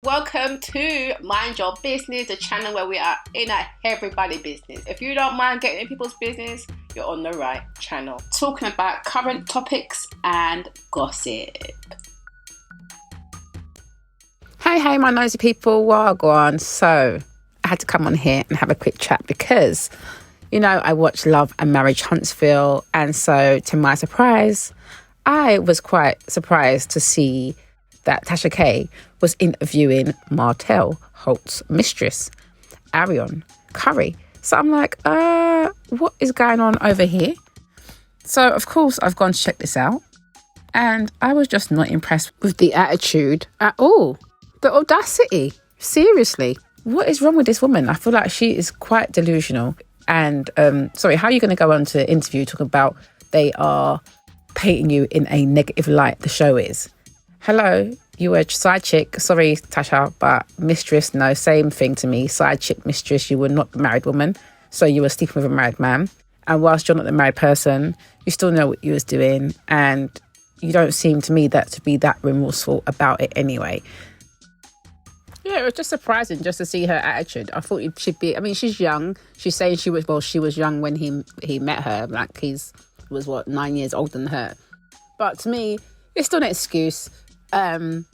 Welcome to Mind Your Business, the channel where we are in everybody's business. If you don't mind getting in people's business, you're on the right channel. Talking about current topics and gossip. Hey, my nosy people, well, go on. So, I had to come on here and have a quick chat because, I watch Love and Marriage Huntsville. And so, to my surprise, I was quite surprised to see that Tashak was interviewing Martell Holt's mistress, Aironne Curry. So I'm like, what is going on over here? So, of course, I've gone to check this out. And I was just not impressed with the attitude at all. The audacity. Seriously. What is wrong with this woman? I feel like she is quite delusional. And, how are you going to go on to interview talking about they are painting you in a negative light, the show is? Hello, you were a side chick. Sorry, Tashak, but mistress, no, same thing to me. Side chick, mistress, you were not the married woman. So you were sleeping with a married man. And whilst you're not the married person, you still know what you was doing. And you don't seem to me to be that remorseful about it anyway. Yeah, it was just surprising just to see her attitude. I thought she'd be, she's young. She's saying she was young when he met her. Like he was 9 years older than her. But to me, it's still an excuse. You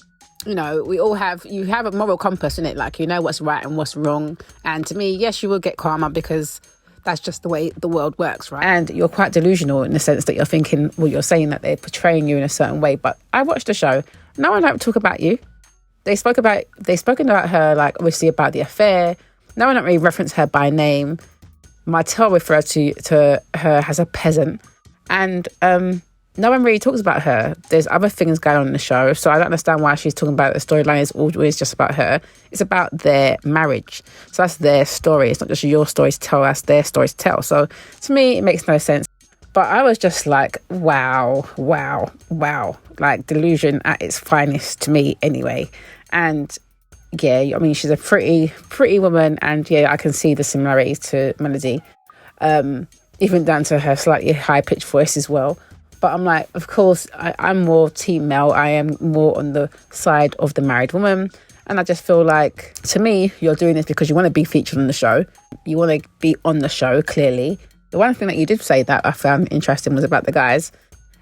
have a moral compass in it, like you know what's right and what's wrong. And to me, yes, you will get karma because that's just the way the world works, right? And you're quite delusional in the sense that you're thinking, you're saying that they're portraying you in a certain way. But I watched the show. No one don't talk about you. They spoken about her, like obviously about the affair. No one don't really reference her by name. Martell referred to her as a peasant, and no one really talks about her. There's other things going on in the show, so I don't understand why she's talking about the storyline is always just about her. It's about their marriage. So that's their story. It's not just your story to tell, that's their story to tell. So to me, it makes no sense. But I was just like, wow. Like delusion at its finest to me anyway. And yeah, she's a pretty woman. And yeah, I can see the similarities to Melody. Even down to her slightly high-pitched voice as well. But I'm like, of course, I'm more team male. I am more on the side of the married woman. And I just feel like, to me, you're doing this because you want to be featured on the show. You want to be on the show, clearly. The one thing that you did say that I found interesting was about the guys.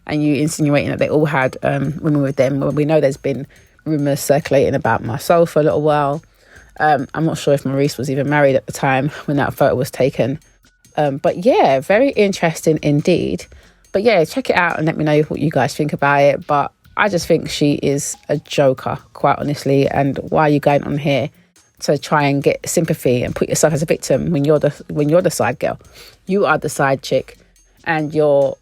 And you insinuating that they all had women with them. Well, we know there's been rumours circulating about Marcel for a little while. I'm not sure if Maurice was even married at the time when that photo was taken. But yeah, very interesting indeed. But yeah, check it out and let me know what you guys think about it. But I just think she is a joker, quite honestly. And why are you going on here to try and get sympathy and put yourself as a victim when you're the side girl? You are the side chick and you're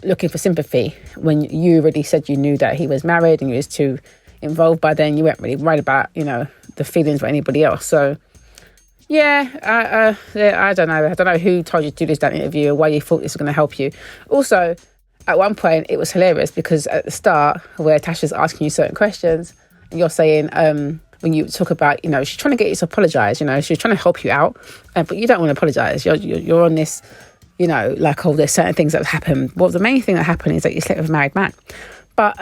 looking for sympathy when you already said you knew that he was married and you was too involved by then. You weren't really worried about, the feelings for anybody else. So yeah, I don't know. I don't know who told you to do this interview or why you thought this was going to help you. Also, at one point, it was hilarious because at the start, where Tasha's asking you certain questions, and you're saying, when you talk about, she's trying to get you to apologise, she's trying to help you out, but you don't want to apologise. You're on this, like, there's certain things that have happened. Well, the main thing that happened is that you slept with a married man. But,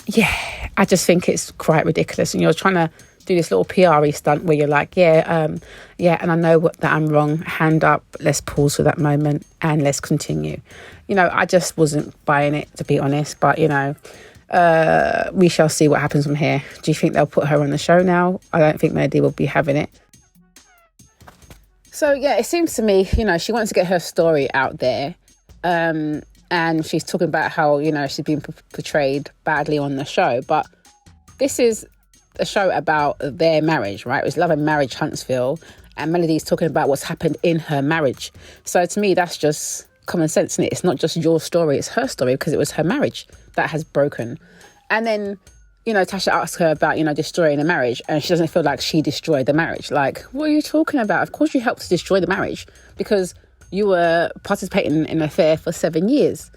yeah, I just think it's quite ridiculous. And you're trying to do this little PR-y stunt where you're like, and I know that I'm wrong. Hand up, let's pause for that moment and let's continue. I just wasn't buying it, to be honest. But, we shall see what happens from here. Do you think they'll put her on the show now? I don't think Melody will be having it. So, yeah, it seems to me, she wants to get her story out there. And she's talking about how, she's been portrayed badly on the show. But this is a show about their marriage, right? It was Love and Marriage Huntsville, and Melody's talking about what's happened in her marriage. So to me, that's just common sense, isn't it? It's not just your story, it's her story because it was her marriage that has broken. And then, Tasha asks her about, destroying a marriage, and she doesn't feel like she destroyed the marriage. Like, what are you talking about? Of course you helped to destroy the marriage because you were participating in an affair for 7 years.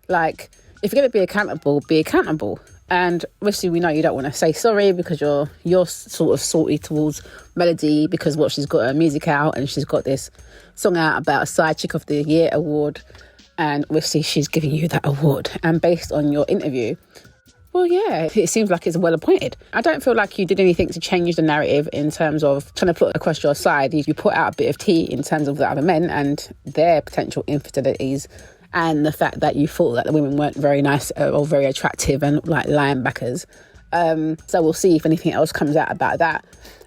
Like, if you're going to be accountable, be accountable. And obviously we know you don't want to say sorry because you're sort of salty towards Melody because she's got her music out and she's got this song out about a Side Chick of the Year award, and obviously she's giving you that award. And based on your interview, Well, yeah, it seems like it's well appointed. I don't feel like you did anything to change the narrative in terms of trying to put across your side. You put out a bit of tea in terms of the other men and their potential infidelities, and the fact that you thought that the women weren't very nice or very attractive and like linebackers. So we'll see if anything else comes out about that.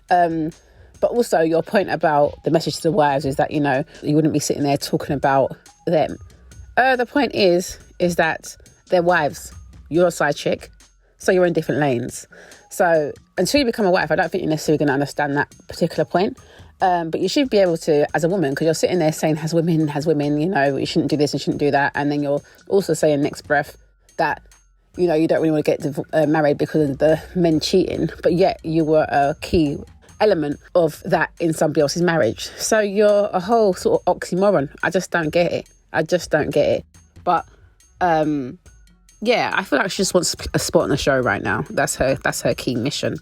But also your point about the message to the wives is that, you know, you wouldn't be sitting there talking about them. The point is that they're wives. You're a side chick, so you're in different lanes. So until you become a wife, I don't think you're necessarily going to understand that particular point. But you should be able to, as a woman, because you're sitting there saying, has women, you know, you shouldn't do this and shouldn't do that. And then you're also saying next breath that, you know, you don't really want to get married because of the men cheating. But yet you were a key element of that in somebody else's marriage. So you're a whole sort of oxymoron. I just don't get it. But, yeah, I feel like she just wants a spot on the show right now. That's her key mission,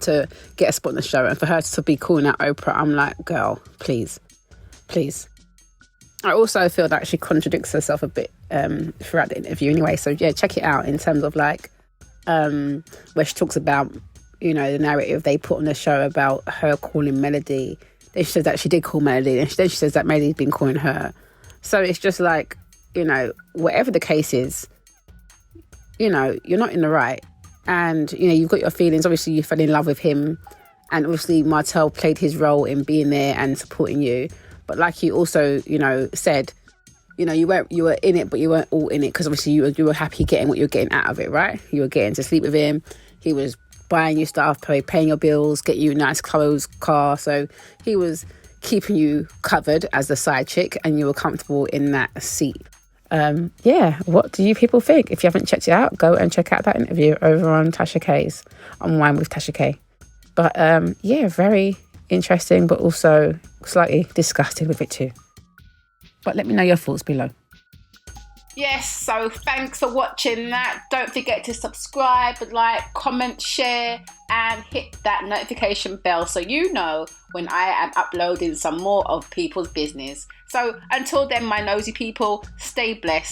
to get a spot on the show. And for her to be calling out Oprah, I'm like, girl, please. I also feel that she contradicts herself a bit throughout the interview anyway. So yeah, check it out in terms of like where she talks about, you know, the narrative they put on the show about her calling Melody. Then she says that she did call Melody. And then she says that Melody's been calling her. So it's just like, you know, whatever the case is, you know, you're not in the right. And, you know, you've got your feelings. Obviously, you fell in love with him. And obviously, Martell played his role in being there and supporting you. But like you also, you know, said, you know, you were in it, but you weren't all in it. Because obviously, you were happy getting what you're getting out of it, right? You were getting to sleep with him. He was buying you stuff, paying your bills, getting you nice clothes, car. So he was keeping you covered as the side chick, and you were comfortable in that seat. Yeah, what do you people think? If you haven't checked it out, go and check out that interview over on Tashak's, on Wine with Tashak. But yeah, very interesting, but also slightly disgusted with it too. But let me know your thoughts below. Yes, so thanks for watching that. Don't forget to subscribe, like, comment, share, and hit that notification bell so you know when I am uploading some more of people's business. So until then, my nosy people, stay blessed.